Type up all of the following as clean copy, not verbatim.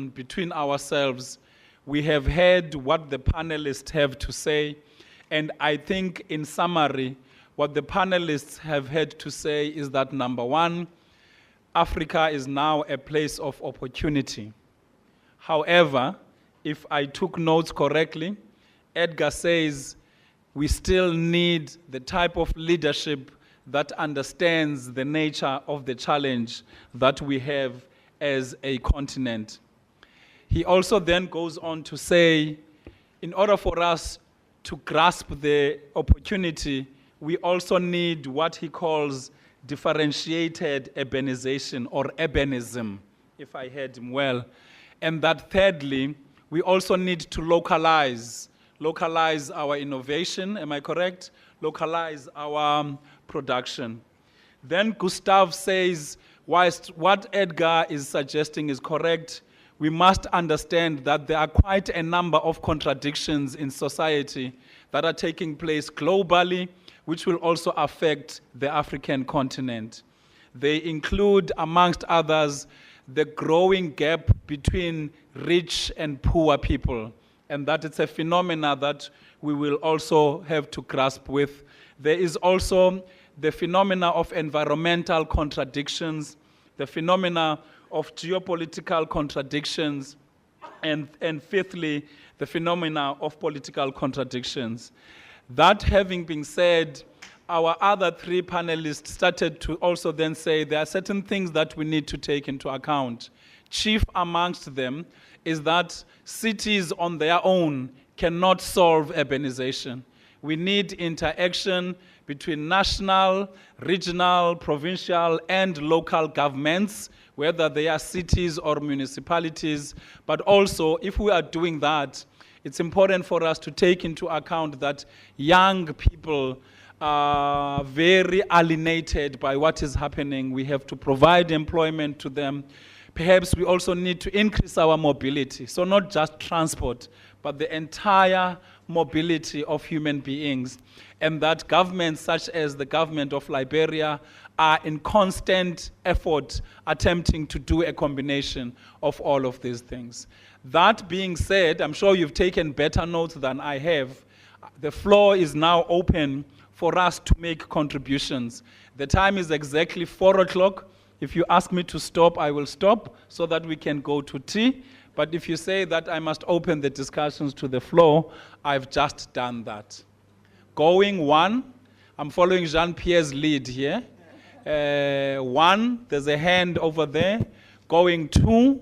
between ourselves. We have heard what the panelists have to say, and I think in summary, what the panelists have had to say is that number one, Africa is now a place of opportunity. However, if I took notes correctly, Edgar says we still need the type of leadership that understands the nature of the challenge that we have as a continent. He also then goes on to say, in order for us to grasp the opportunity, we also need what he calls differentiated urbanization or urbanism, if I heard him well. And that thirdly, we also need to localize our innovation, am I correct? Localize our production. Then Gustav says, whilst what Edgar is suggesting is correct, we must understand that there are quite a number of contradictions in society that are taking place globally, which will also affect the African continent. They include, amongst others, the growing gap between rich and poor people, and that it's a phenomena that we will also have to grasp with. There is also the phenomena of environmental contradictions, the phenomena of geopolitical contradictions, and fifthly, the phenomena of political contradictions. That having been said, our other three panelists started to also then say there are certain things that we need to take into account. Chief amongst them is that cities on their own cannot solve urbanization. We need interaction between national, regional, provincial, and local governments, whether they are cities or municipalities. But also, if we are doing that, it's important for us to take into account that young people are very alienated by what is happening. We have to provide employment to them. Perhaps we also need to increase our mobility. So not just transport, but the entire mobility of human beings. And that governments such as the government of Liberia are in constant effort attempting to do a combination of all of these things. That being said, I'm sure you've taken better notes than I have. The floor is now open for us to make contributions. The time is exactly 4 o'clock. If you ask me to stop, I will stop so that we can go to tea. But if you say that I must open the discussions to the floor, I've just done that. Going one, I'm following Jean-Pierre's lead here. One, there's a hand over there. Going two.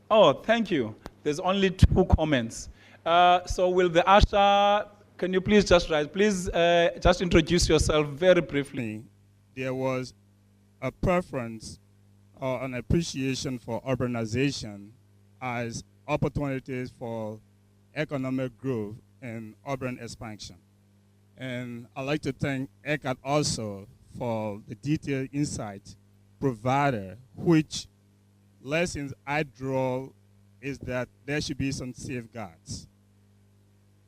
Oh, thank you. There's only 2 comments. So will the usher, can you please just rise? Please just introduce yourself very briefly. There was a preference or an appreciation for urbanization as opportunities for economic growth and urban expansion. And I'd like to thank Eckhart also for the detailed insight provided, which lessons I draw is that there should be some safeguards.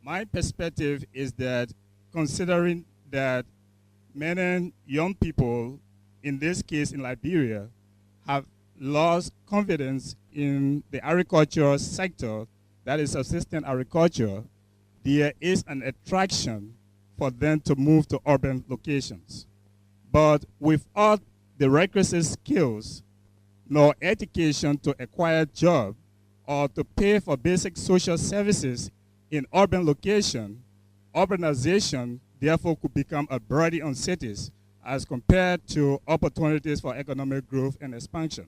My perspective is that considering that many young people, in this case in Liberia, have lost confidence in the agricultural sector, that is subsistence agriculture, there is an attraction for them to move to urban locations. But without the requisite skills, nor education to acquire job, or to pay for basic social services in urban location, urbanization therefore could become a burden on cities as compared to opportunities for economic growth and expansion.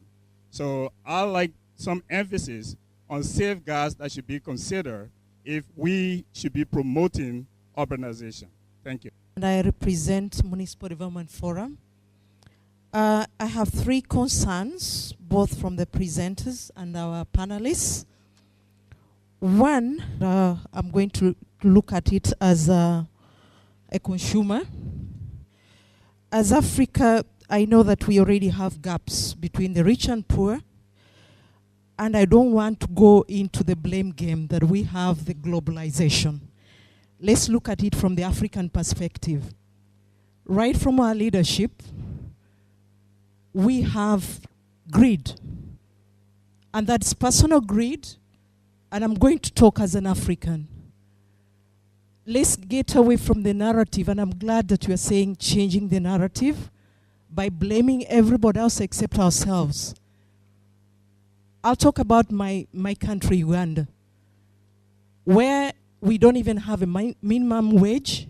So I like some emphasis on safeguards that should be considered if we should be promoting urbanization. Thank you. And I represent Municipal Development Forum. I have 3 concerns, both from the presenters and our panelists. One, I'm going to look at it as a consumer. As Africa, I know that we already have gaps between the rich and poor, and I don't want to go into the blame game that we have the globalization. Let's look at it from the African perspective. Right from our leadership, we have greed. and that's personal greed, and I'm going to talk as an African. Let's get away from the narrative, and I'm glad that you are saying changing the narrative by blaming everybody else except ourselves. I'll talk about my country, Uganda, where we don't even have a minimum wage,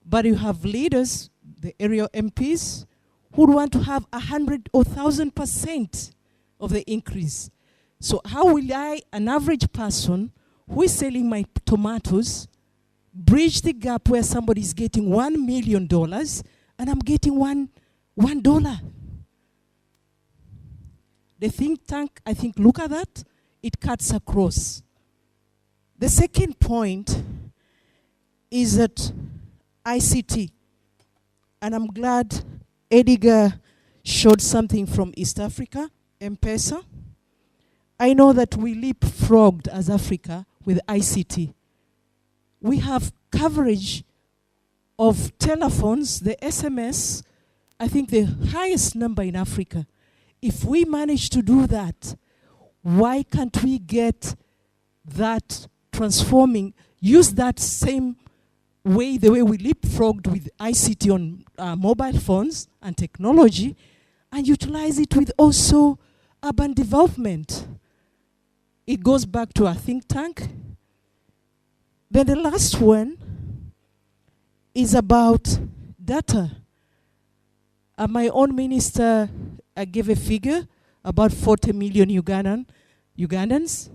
but you have leaders, the area MPs, who want to have 100 or 1,000% of the increase. So how will I, an average person who is selling my tomatoes, bridge the gap where somebody is getting $1 million and I'm getting $1? The think tank, I think, look at that. It cuts across. The second point is that ICT, and I'm glad Edgar showed something from East Africa, M-Pesa. I know that we leapfrogged as Africa with ICT. We have coverage of telephones, the SMS, I think the highest number in Africa. If we manage to do that, why can't we get that transforming, use that same way, the way we leapfrogged with ICT on mobile phones and technology, and utilize it with also urban development? It goes back to our think tank. Then the last one is about data. My own minister gave a figure about 40 million Ugandans,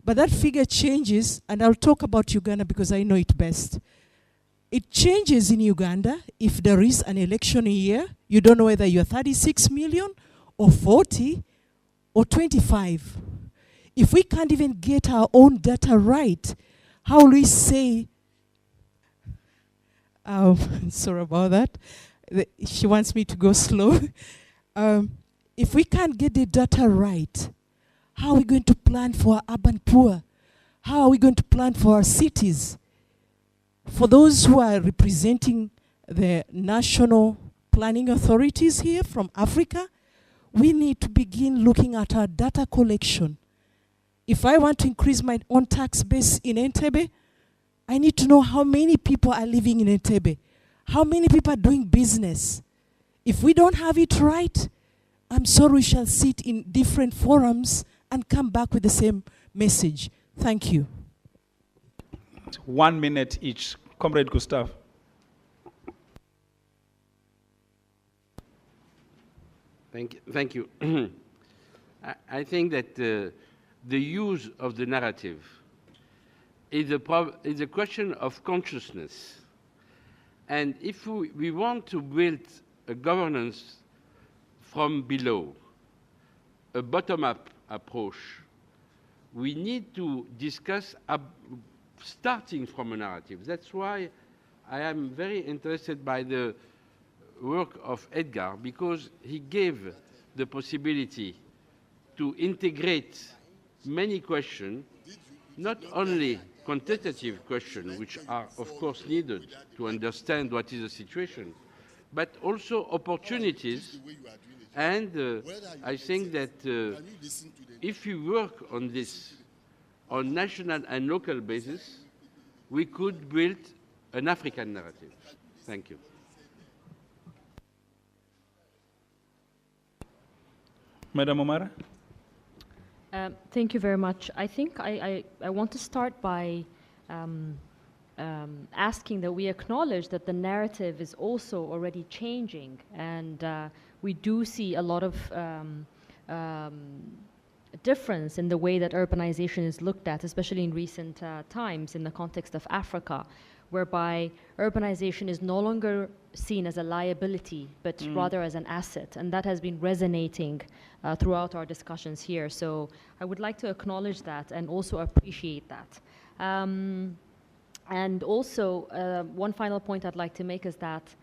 but that figure changes, and I'll talk about Uganda because I know it best. It changes in Uganda if there is an election year. You don't know whether you're 36 million or 40 or 25. If we can't even get our own data right, how will we say, sorry about that, she wants me to go slow. If we can't get the data right, how are we going to plan for our urban poor? How are we going to plan for our cities? For those who are representing the national planning authorities here from Africa, we need to begin looking at our data collection. If I want to increase my own tax base in Entebbe, I need to know how many people are living in Entebbe, how many people are doing business. If we don't have it right, I'm sorry, we shall sit in different forums and come back with the same message. Thank you. 1 minute each. Comrade Gustav. Thank you. I think that the use of the narrative is a question of consciousness. And if we want to build a governance from below, a bottom-up approach, we need to discuss starting from a narrative. That's why I am very interested by the work of Edgar, because he gave the possibility to integrate many questions, not only quantitative questions, which are of course needed to understand what is the situation, but also opportunities. And I think that if we work on this on national and local basis, we could build an African narrative. Thank you. Madam Omara? Thank you very much. I think I want to start by asking that we acknowledge that the narrative is also already changing, and we do see a lot of difference in the way that urbanization is looked at, especially in recent times in the context of Africa, whereby urbanization is no longer seen as a liability, but rather as an asset. And that has been resonating throughout our discussions here. So I would like to acknowledge that and also appreciate that. And also, one final point I'd like to make is that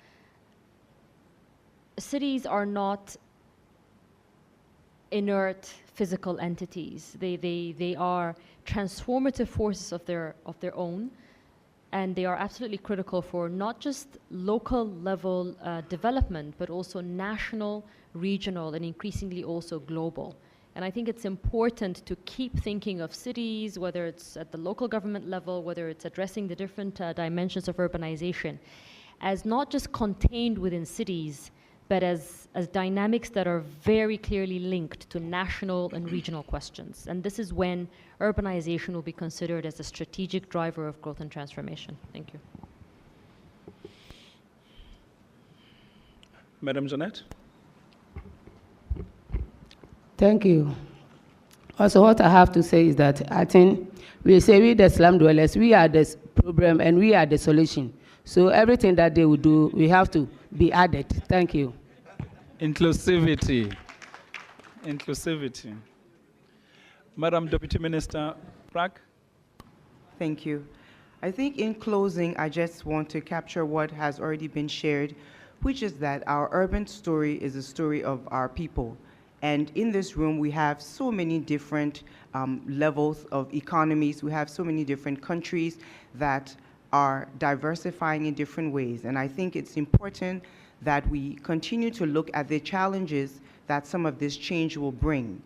cities are not inert physical entities. They are transformative forces of their own, and they are absolutely critical for not just local level development, but also national, regional, and increasingly also global. And I think it's important to keep thinking of cities, whether it's at the local government level, whether it's addressing the different dimensions of urbanization, as not just contained within cities, but as dynamics that are very clearly linked to national and regional questions. And this is when urbanization will be considered as a strategic driver of growth and transformation. Thank you. Madam Jeanette? Thank you. Also, what I have to say is that I think we say we the slum dwellers, we are the problem and we are the solution. So everything that they will do, we have to be added. Thank you. Inclusivity. Inclusivity. Madam Deputy Minister Prague? Thank you. I think in closing, I just want to capture what has already been shared, which is that our urban story is a story of our people. And in this room, we have so many different levels of economies. We have so many different countries that are diversifying in different ways. And I think it's important that we continue to look at the challenges that some of this change will bring.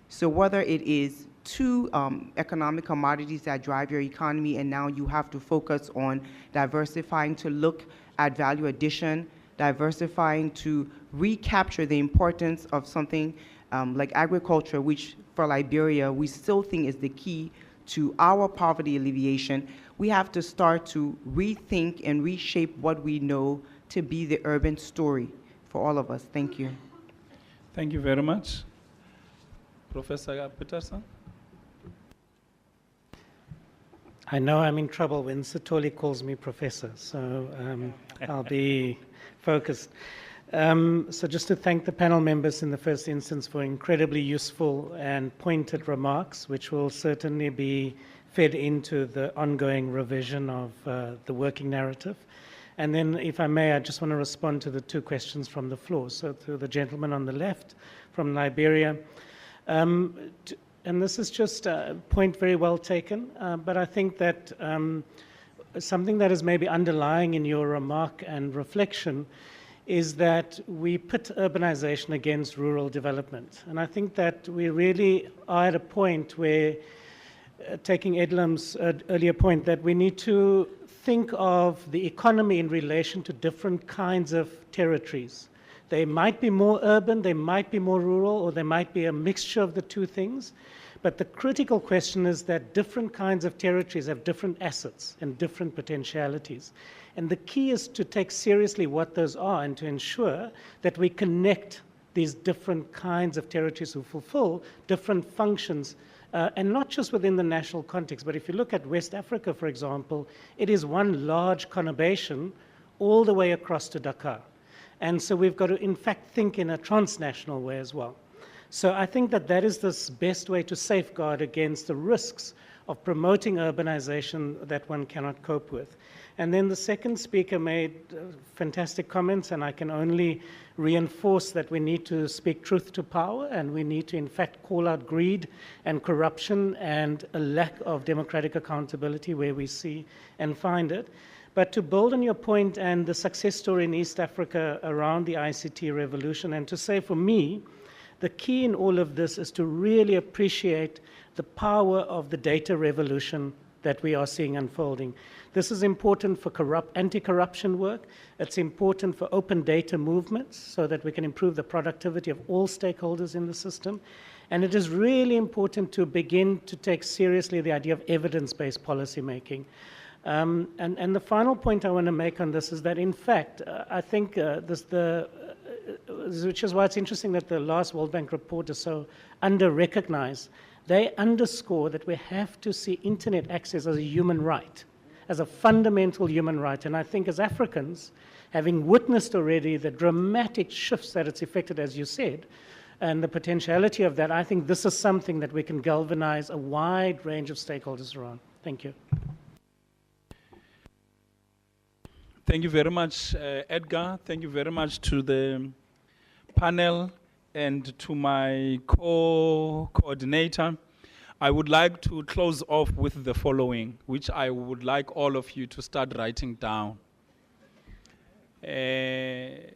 So whether it is two economic commodities that drive your economy, and now you have to focus on diversifying to look at value addition, diversifying to recapture the importance of something like agriculture, which for Liberia, we still think is the key to our poverty alleviation. We have to start to rethink and reshape what we know to be the urban story for all of us. Thank you. Thank you very much. Professor Peterson? I know I'm in trouble when Sithole calls me professor, so I'll be focused. So just to thank the panel members in the first instance for incredibly useful and pointed remarks, which will certainly be fed into the ongoing revision of the working narrative. And then, if I may, I just want to respond to the two questions from the floor. So to the gentleman on the left from Liberia. And this is just a point very well taken, but I think that something that is maybe underlying in your remark and reflection is that we put urbanization against rural development. And I think that we really are at a point where, taking Edlam's earlier point, that we need to think of the economy in relation to different kinds of territories. They might be more urban, they might be more rural, or they might be a mixture of the two things. But the critical question is that different kinds of territories have different assets and different potentialities. And the key is to take seriously what those are and to ensure that we connect these different kinds of territories who fulfill different functions, and not just within the national context. But if you look at West Africa, for example, it is one large conurbation all the way across to Dakar. And so we've got to, in fact, think in a transnational way as well. So I think that that is the best way to safeguard against the risks of promoting urbanization that one cannot cope with. And then the second speaker made fantastic comments, and I can only reinforce that we need to speak truth to power, and we need to, in fact, call out greed and corruption and a lack of democratic accountability where we see and find it. But to build on your point and the success story in East Africa around the ICT revolution, and to say for me, the key in all of this is to really appreciate the power of the data revolution that we are seeing unfolding. This is important for anti-corruption work. It's important for open data movements so that we can improve the productivity of all stakeholders in the system. And it is really important to begin to take seriously the idea of evidence-based policymaking. And the final point I want to make on this is that, in fact, I think which is why it's interesting that the last World Bank report is so under-recognized. They underscore that we have to see internet access as a human right, as a fundamental human right. And I think as Africans, having witnessed already the dramatic shifts that it's effected, as you said, and the potentiality of that, I think this is something that we can galvanize a wide range of stakeholders around. Thank you. Thank you very much, Edgar. Thank you very much to the panel and to my co-coordinator. I would like to close off with the following, which I would like all of you to start writing down. And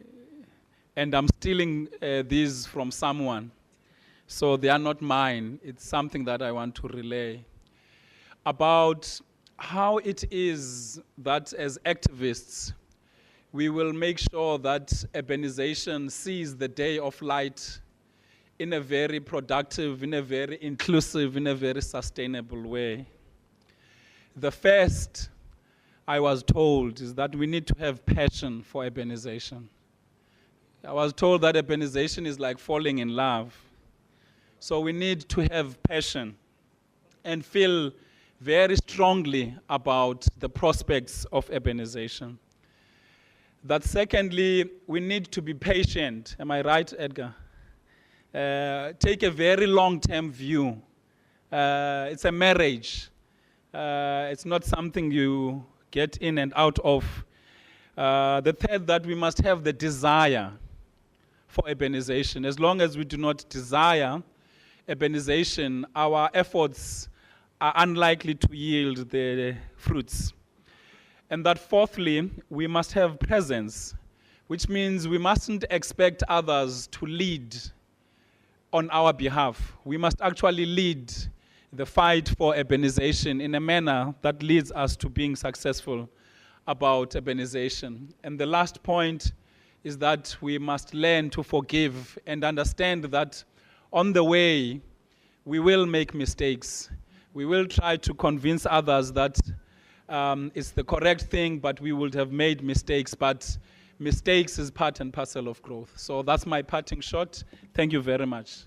I'm stealing these from someone. So they are not mine. It's something that I want to relay about how it is that as activists, we will make sure that urbanization sees the day of light in a very productive, in a very inclusive, in a very sustainable way. The first, I was told, is that we need to have passion for urbanization. I was told that urbanization is like falling in love. So we need to have passion and feel very strongly about the prospects of urbanization. That secondly, we need to be patient. Am I right, Edgar? Take a very long-term view. It's a marriage. It's not something you get in and out of. The third, that we must have the desire for urbanization. As long as we do not desire urbanization, our efforts are unlikely to yield the fruits. And that fourthly, we must have presence, which means we mustn't expect others to lead on our behalf. We must actually lead the fight for urbanization in a manner that leads us to being successful about urbanization. And the last point is that we must learn to forgive and understand that on the way, we will make mistakes. We will try to convince others that it's the correct thing, but we would have made mistakes. But mistakes is part and parcel of growth. So that's my parting shot. Thank you very much.